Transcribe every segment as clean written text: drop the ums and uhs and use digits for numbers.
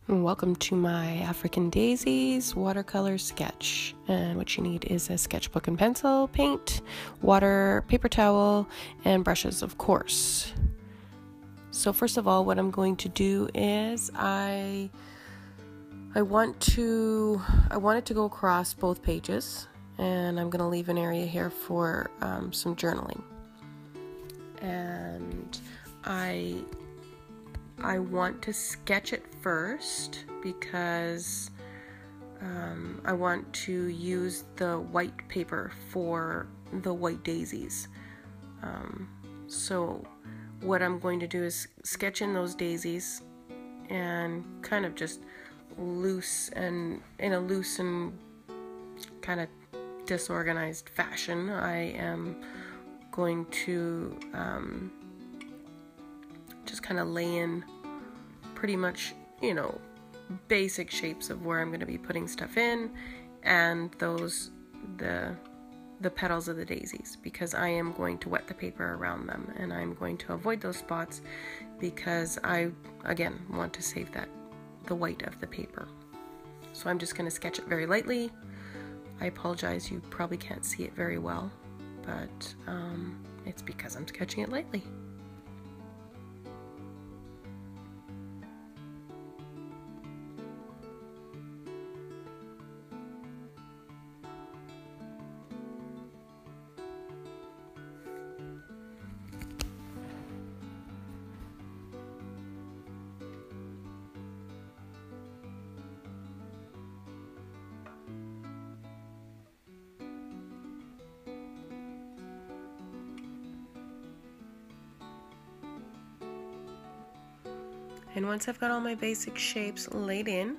Welcome to my African Daisies watercolor sketch. And what you need is a sketchbook and pencil, paint, water, paper towel, and brushes, of course. So first of all, what I'm going to do is I want it to go across both pages, and I'm going to leave an area here for some journaling. And I want to sketch it first because I want to use the white paper for the white daisies. So what I'm going to do is sketch in those daisies and kind of just in a loose and kind of disorganized fashion. I am going to just kind of lay in pretty much, basic shapes of where I'm going to be putting stuff in, and the petals of the daisies, because I am going to wet the paper around them, and I'm going to avoid those spots because I, again, want to save the white of the paper. So I'm just going to sketch it very lightly. I apologize, you probably can't see it very well, but it's because I'm sketching it lightly. And once I've got all my basic shapes laid in,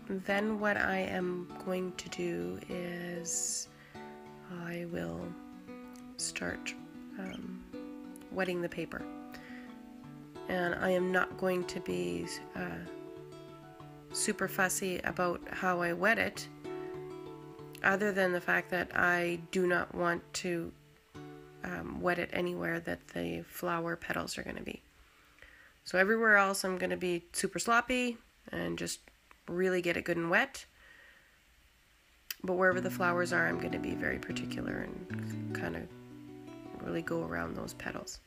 then what I am going to do is I will start wetting the paper. And I am not going to be super fussy about how I wet it, other than the fact that I do not want to wet it anywhere that the flower petals are going to be. So everywhere else I'm going to be super sloppy and just really get it good and wet. But wherever the flowers are, I'm going to be very particular and kind of really go around those petals.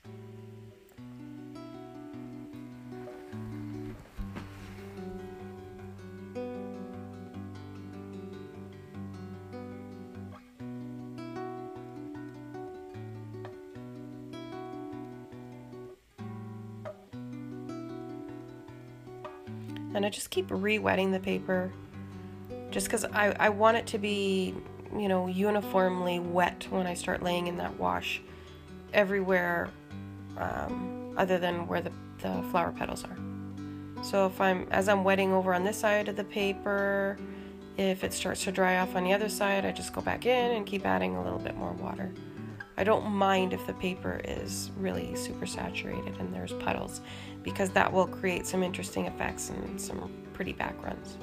And I just keep re-wetting the paper just because I want it to be, uniformly wet when I start laying in that wash everywhere other than where the flower petals are. So as I'm wetting over on this side of the paper, if it starts to dry off on the other side, I just go back in and keep adding a little bit more water. I don't mind if the paper is really super saturated and there's puddles, because that will create some interesting effects and some pretty backgrounds.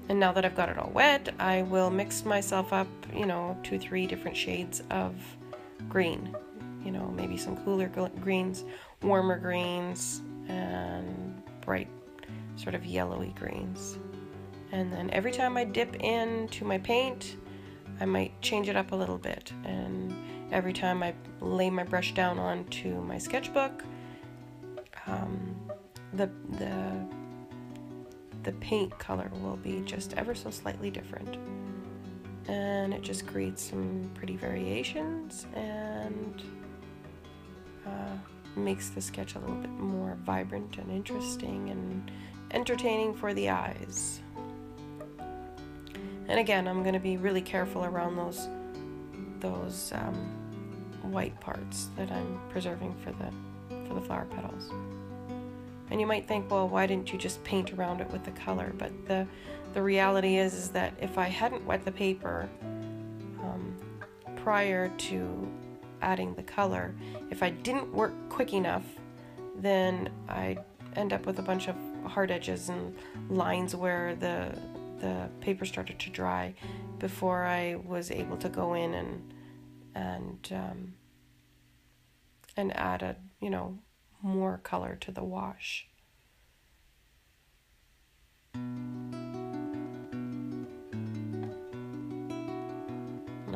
And now that I've got it all wet, I will mix myself up, 2-3 different shades of green. Maybe some cooler greens, warmer greens, and bright sort of yellowy greens. And then every time I dip into my paint, I might change it up a little bit. And every time I lay my brush down onto my sketchbook, the paint color will be just ever so slightly different. And it just creates some pretty variations and makes the sketch a little bit more vibrant and interesting and entertaining for the eyes. And again, I'm going to be really careful around those white parts that I'm preserving for the flower petals. And you might think, well, why didn't you just paint around it with the color? But the reality is that if I hadn't wet the paper prior to adding the color, if I didn't work quick enough, then I'd end up with a bunch of hard edges and lines where the paper started to dry before I was able to go in and add more color to the wash. And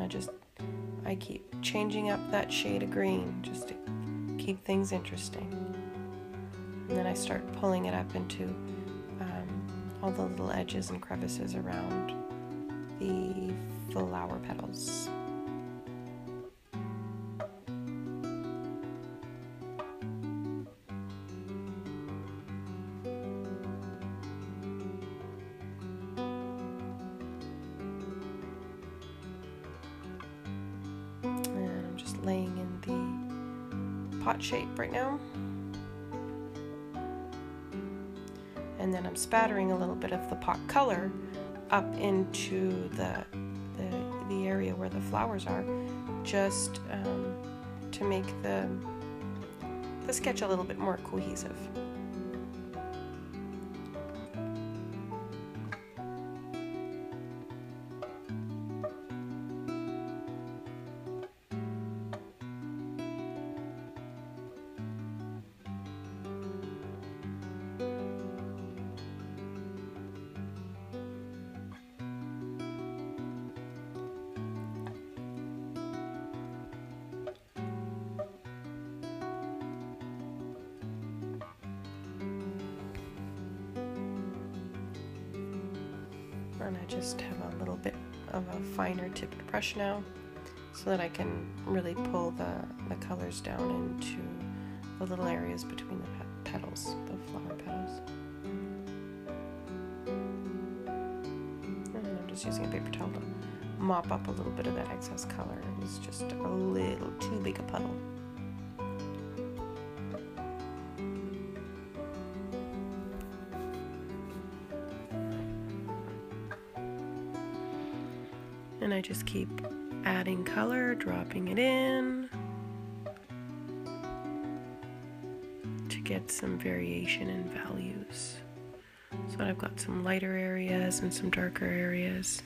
I keep changing up that shade of green just to keep things interesting. And then I start pulling it up into all the little edges and crevices around the flower petals. And I'm just laying in the pot shape right now. And then I'm spattering a little bit of the pot color up into the area where the flowers are, just to make the sketch a little bit more cohesive. And I just have a little bit of a finer tipped brush now so that I can really pull the colors down into the little areas between the petals, the flower petals. And I'm just using a paper towel to mop up a little bit of that excess color. It was just a little too big a puddle. And I just keep adding color, dropping it in to get some variation in values. So I've got some lighter areas and some darker areas.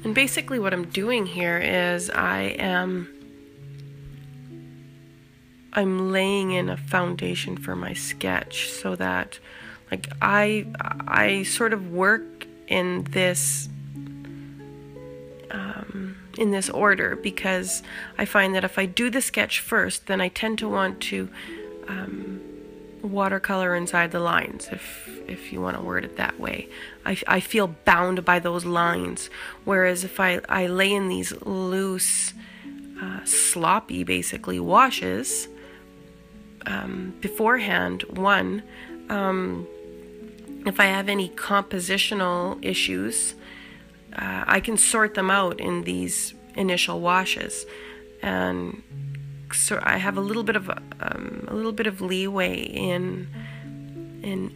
And basically what I'm doing here is I'm laying in a foundation for my sketch so that, like, I sort of work in this order, because I find that if I do the sketch first, then I tend to want to watercolor inside the lines, if you want to word it that way. I feel bound by those lines, whereas if I lay in these loose, sloppy, basically, washes beforehand, if I have any compositional issues, I can sort them out in these initial washes, and so I have a little bit of leeway in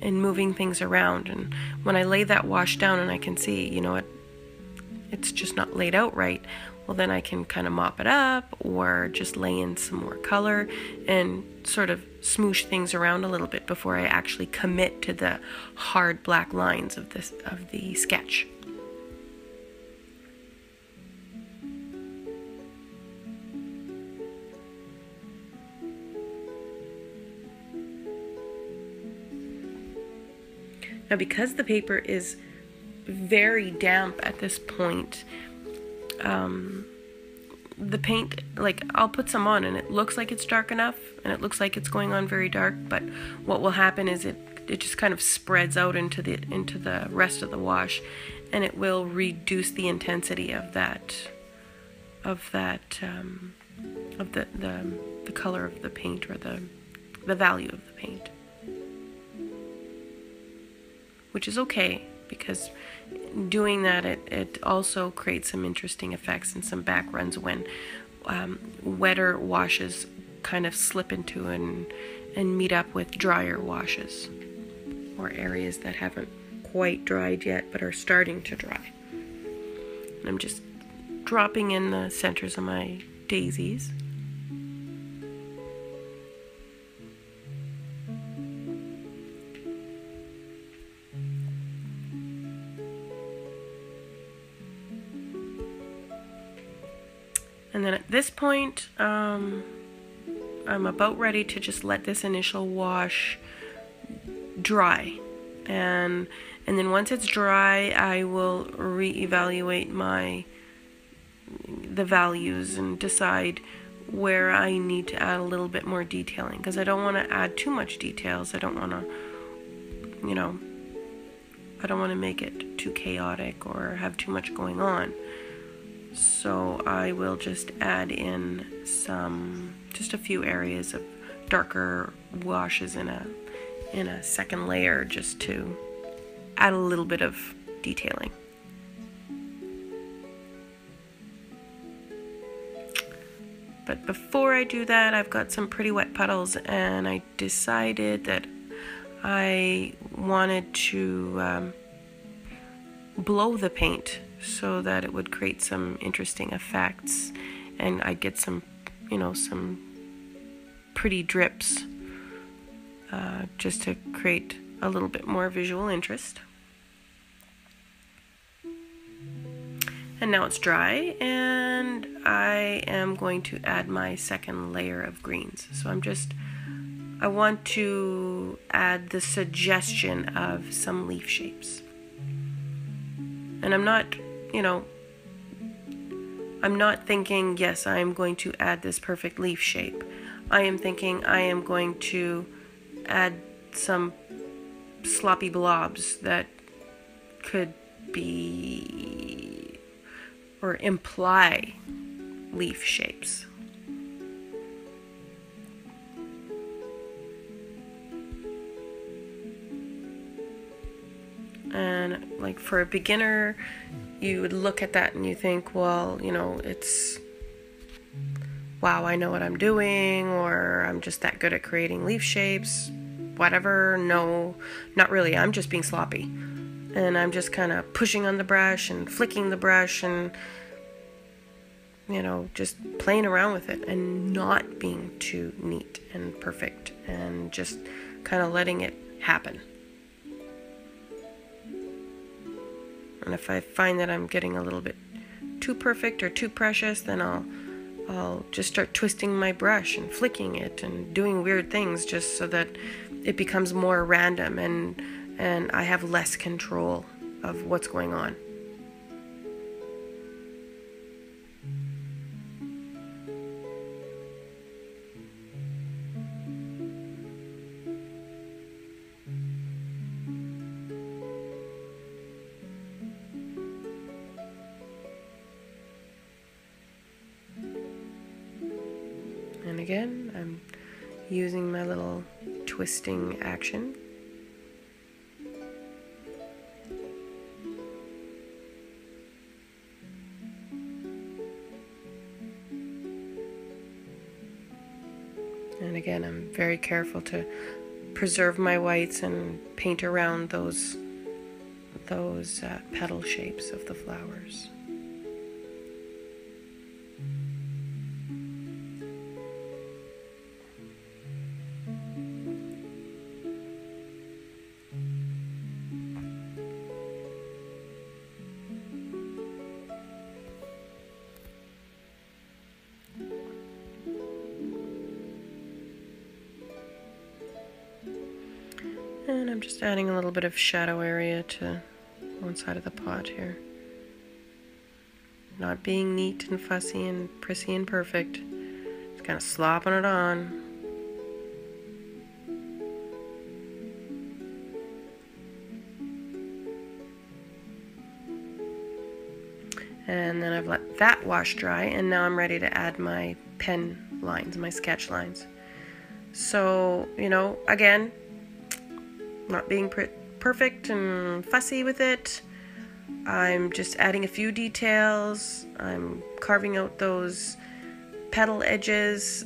moving things around. And when I lay that wash down and I can see, you know, it's just not laid out right, well, then I can kind of mop it up or just lay in some more color and sort of smoosh things around a little bit before I actually commit to the hard black lines of the sketch. Now, because the paper is very damp at this point, the paint, like, I'll put some on and it looks like it's dark enough and it looks like it's going on very dark, but what will happen is it just kind of spreads out into the rest of the wash, and it will reduce the intensity of the color of the paint, or the value of the paint. Which is okay, because doing that, it also creates some interesting effects and some back runs when wetter washes kind of slip into and meet up with drier washes, or areas that haven't quite dried yet but are starting to dry. And I'm just dropping in the centers of my daisies. And then at this point, I'm about ready to just let this initial wash dry, and then once it's dry, I will reevaluate the values and decide where I need to add a little bit more detailing, because I don't want to add too much details. I don't want to, I don't want to make it too chaotic or have too much going on. So I will just add in just a few areas of darker washes in a second layer, just to add a little bit of detailing. But before I do that, I've got some pretty wet puddles, and I decided that I wanted to blow the paint so that it would create some interesting effects, and I'd get some pretty drips, just to create a little bit more visual interest. And now it's dry, and I am going to add my second layer of greens. So I want to add the suggestion of some leaf shapes. And I'm not thinking, yes, I am going to add this perfect leaf shape. I am thinking I am going to add some sloppy blobs that could be or imply leaf shapes. And like for a beginner, you would look at that and you think, well, it's, wow, I know what I'm doing, or I'm just that good at creating leaf shapes, whatever. No, not really. I'm just being sloppy. And I'm just kind of pushing on the brush and flicking the brush and, just playing around with it and not being too neat and perfect, and just kind of letting it happen. And if I find that I'm getting a little bit too perfect or too precious, then I'll just start twisting my brush and flicking it and doing weird things, just so that it becomes more random and I have less control of what's going on. And again, I'm using my little twisting action. And again, I'm very careful to preserve my whites and paint around those petal shapes of the flowers. And I'm just adding a little bit of shadow area to one side of the pot here. Not being neat and fussy and prissy and perfect. Just kind of slopping it on. And then I've let that wash dry, and now I'm ready to add my pen lines, my sketch lines. So, again, not being perfect and fussy with it. I'm just adding a few details. I'm carving out those petal edges.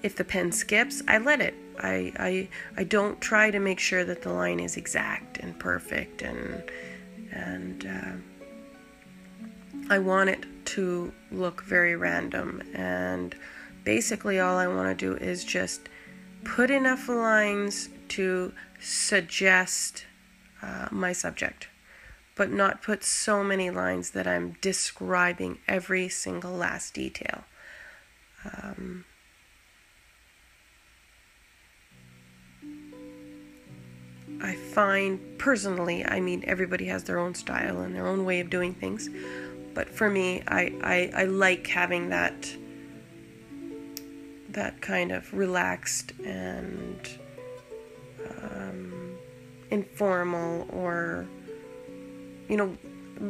If the pen skips, I let it. I don't try to make sure that the line is exact and perfect, and I want it to look very random. And basically all I want to do is just put enough lines to suggest my subject, but not put so many lines that I'm describing every single last detail. I find personally, I mean, everybody has their own style and their own way of doing things, but for me, I like having that kind of relaxed and informal, or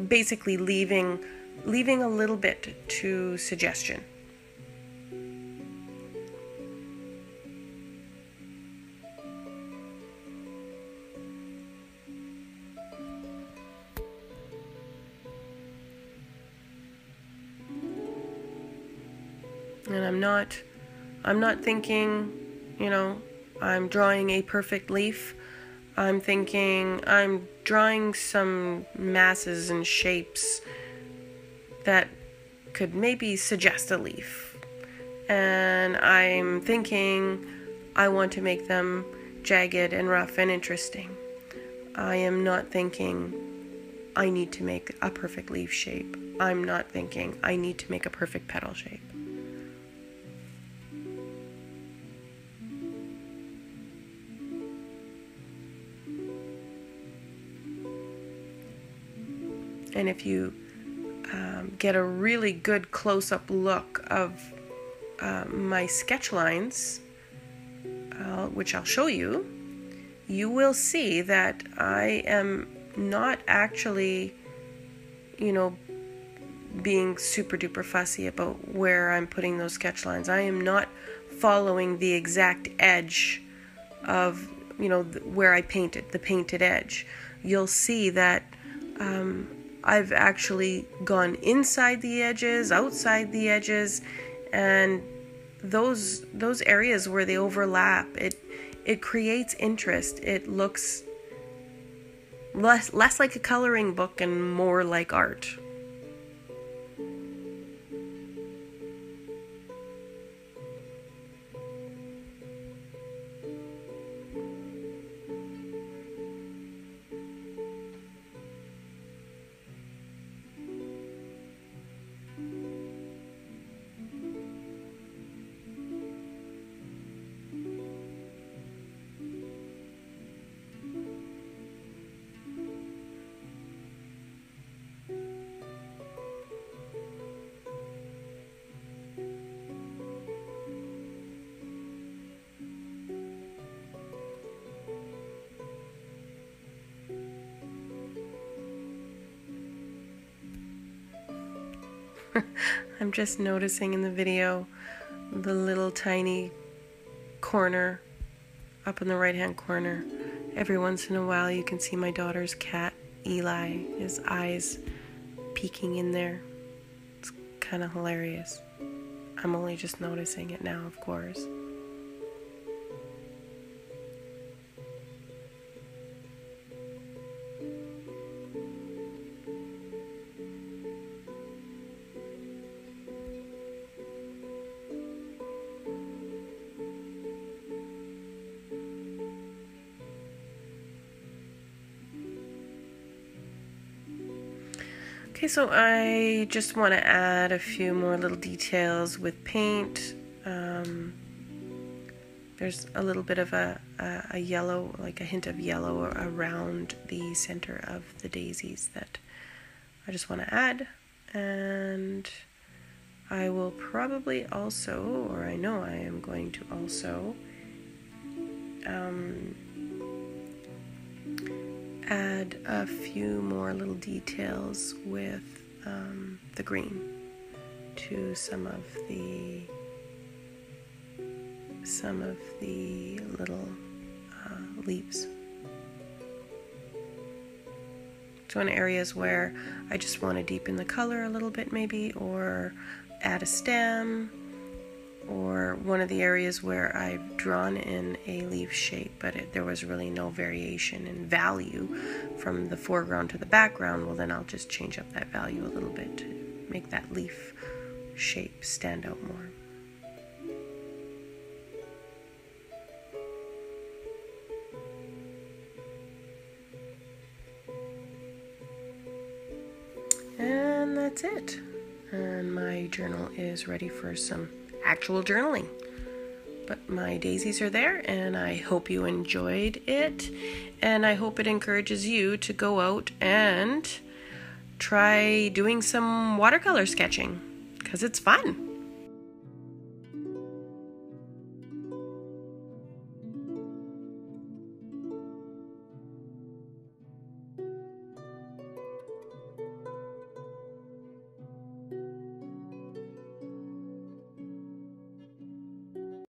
basically leaving a little bit to suggestion. And I'm not thinking, I'm drawing a perfect leaf. I'm thinking I'm drawing some masses and shapes that could maybe suggest a leaf. And I'm thinking I want to make them jagged and rough and interesting. I am not thinking I need to make a perfect leaf shape. I'm not thinking I need to make a perfect petal shape. And if you get a really good close-up look of my sketch lines, which I'll show you, you will see that I am not actually, being super duper fussy about where I'm putting those sketch lines. I am not following the exact edge of, where I painted, the painted edge. You'll see that I've actually gone inside the edges, outside the edges, and those areas where they overlap, it creates interest. It looks less like a coloring book and more like art. I'm just noticing in the video the little tiny corner up in the right hand corner. Every once in a while you can see my daughter's cat, Eli, his eyes peeking in there. It's kind of hilarious. I'm only just noticing it now, of course. Okay, so I just want to add a few more little details with paint. There's a little bit of a yellow, like a hint of yellow around the center of the daisies that I just want to add. And I will probably also, or I know I am going to also, add a few more little details with the green to some of the little leaves. So in areas where I just want to deepen the color a little bit maybe, or add a stem, or one of the areas where I've drawn in a leaf shape, but there was really no variation in value from the foreground to the background, well then I'll just change up that value a little bit to make that leaf shape stand out more. And that's it. And my journal is ready for some actual journaling. But my daisies are there, and I hope you enjoyed it, and I hope it encourages you to go out and try doing some watercolor sketching, because it's fun.